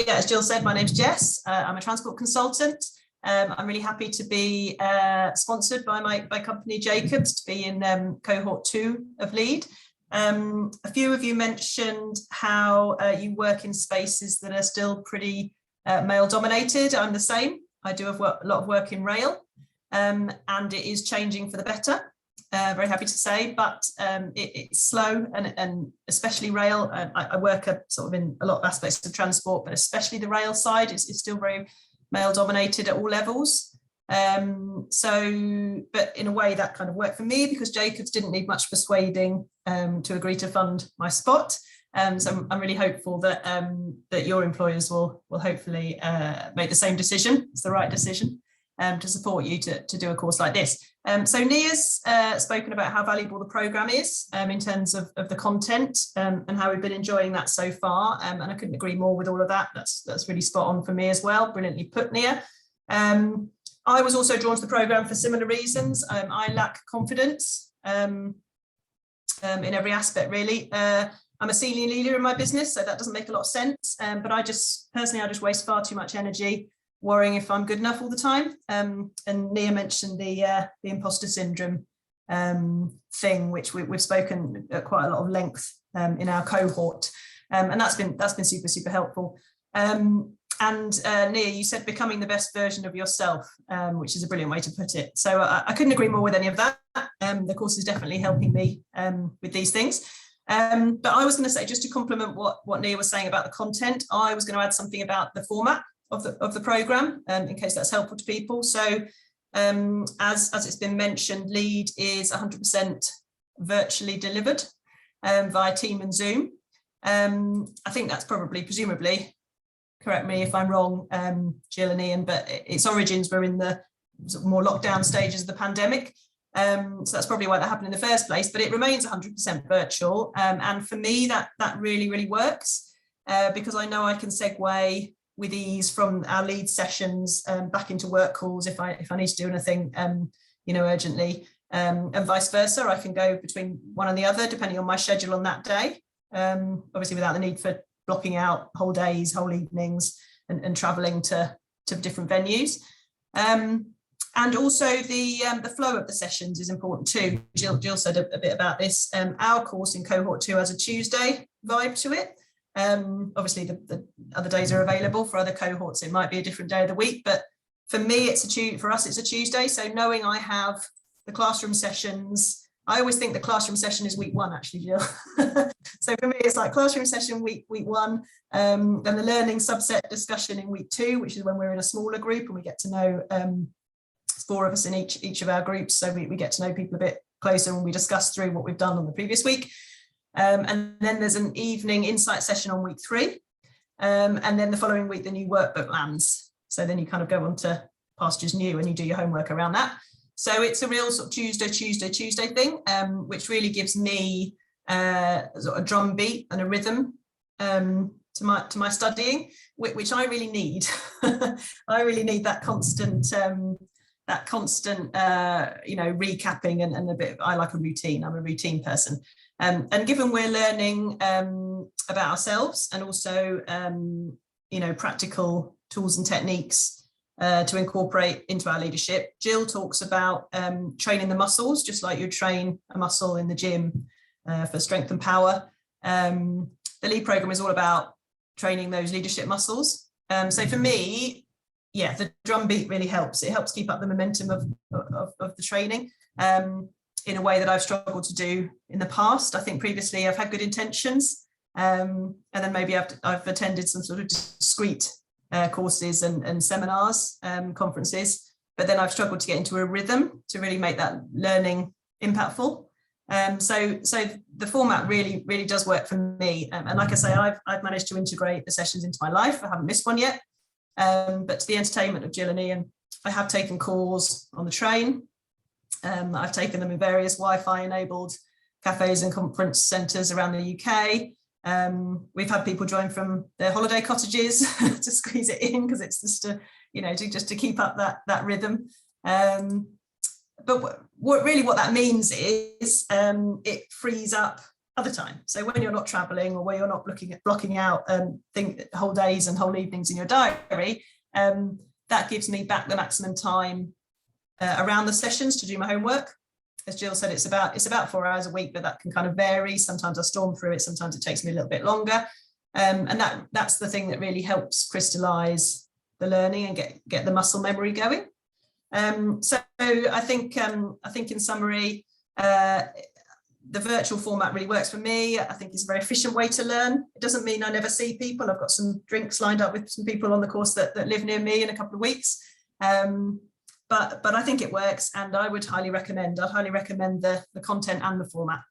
yeah, as Jill said, my name's Jess. I'm a transport consultant. I'm really happy to be sponsored by my company Jacobs to be in cohort 2 of LEAD. A few of you mentioned how you work in spaces that are still pretty male dominated. I'm the same. I do have a lot of work in rail, and it is changing for the better. Very happy to say, but it's slow, and especially rail. I work sort of in a lot of aspects of transport, but especially the rail side is still very male dominated at all levels. But in a way that kind of worked for me because Jacobs didn't need much persuading to agree to fund my spot. So I'm really hopeful that that your employers will hopefully make the same decision. It's the right decision to support you to do a course like this. So Nia's spoken about how valuable the programme is in terms of the content and how we've been enjoying that so far. And I couldn't agree more with all of that. That's really spot on for me as well. Brilliantly put, Nia. I was also drawn to the programme for similar reasons. I lack confidence in every aspect, really. I'm a senior leader in my business, so that doesn't make a lot of sense. But I just waste far too much energy worrying if I'm good enough all the time. And Nia mentioned the imposter syndrome thing, which we've spoken at quite a lot of length in our cohort, and that's been super helpful. And Nia, you said becoming the best version of yourself, which is a brilliant way to put it. So I couldn't agree more with any of that. The course is definitely helping me with these things. But I was going to say, just to complement what Nia was saying about the content, I was going to add something about the format of the programme, in case that's helpful to people. So as it's been mentioned, LEAD is 100% virtually delivered via Team and Zoom. I think that's presumably, correct me if I'm wrong, Jill and Ian, but its origins were in the sort of more lockdown stages of the pandemic. So that's probably why that happened in the first place, but it remains 100% virtual. And for me, that really works because I know I can segue with ease from our LEAD sessions back into work calls if I need to do anything, urgently, and vice versa. I can go between one and the other depending on my schedule on that day, obviously without the need for blocking out whole days, whole evenings, and travelling to different venues. And also the flow of the sessions is important too. Jill said a bit about this. Our course in cohort 2 has a Tuesday vibe to it. Obviously the other days are available for other cohorts. It might be a different day of the week, but for me, for us, it's a Tuesday. So knowing I have the classroom sessions, I always think the classroom session is week 1, actually, Jill. So for me, it's like classroom session week 1, then the learning subset discussion in week 2, which is when we're in a smaller group and we get to know 4 of us in each of our groups. So we get to know people a bit closer when we discuss through what we've done on the previous week. And then there's an evening insight session on week 3. And then the following week, the new workbook lands. So then you kind of go on to pastures new and you do your homework around that. So it's a real sort of Tuesday thing, which really gives me sort of a drum beat and a rhythm to my studying, which I really need. I really need that constant recapping and a bit. I like a routine. I'm a routine person. And given we're learning about ourselves and also, practical tools and techniques to incorporate into our leadership, Jill talks about training the muscles, just like you train a muscle in the gym for strength and power. The LEAD program is all about training those leadership muscles. So for me, yeah, the drum beat really helps. It helps keep up the momentum of the training. In a way that I've struggled to do in the past. I think previously I've had good intentions, and then maybe I've attended some sort of discrete courses and seminars, conferences, but then I've struggled to get into a rhythm to really make that learning impactful. So the format really does work for me. And like I say, I've managed to integrate the sessions into my life. I haven't missed one yet, but to the entertainment of Jill and Ian, I have taken calls on the train. I've taken them in various Wi-Fi enabled cafes and conference centres around the UK. We've had people join from their holiday cottages to squeeze it in because it's just to keep up that rhythm. But what that means is it frees up other time. So when you're not traveling, or when you're not blocking out whole days and whole evenings in your diary, that gives me back the maximum time around the sessions to do my homework. As Jill said, it's about 4 hours a week, but that can kind of vary. Sometimes I storm through it, sometimes it takes me a little bit longer. And that's the thing that really helps crystallize the learning and get the muscle memory going. So I think in summary, the virtual format really works for me. I think it's a very efficient way to learn. It doesn't mean I never see people. I've got some drinks lined up with some people on the course that live near me in a couple of weeks. But I think it works, and I'd highly recommend the content and the format.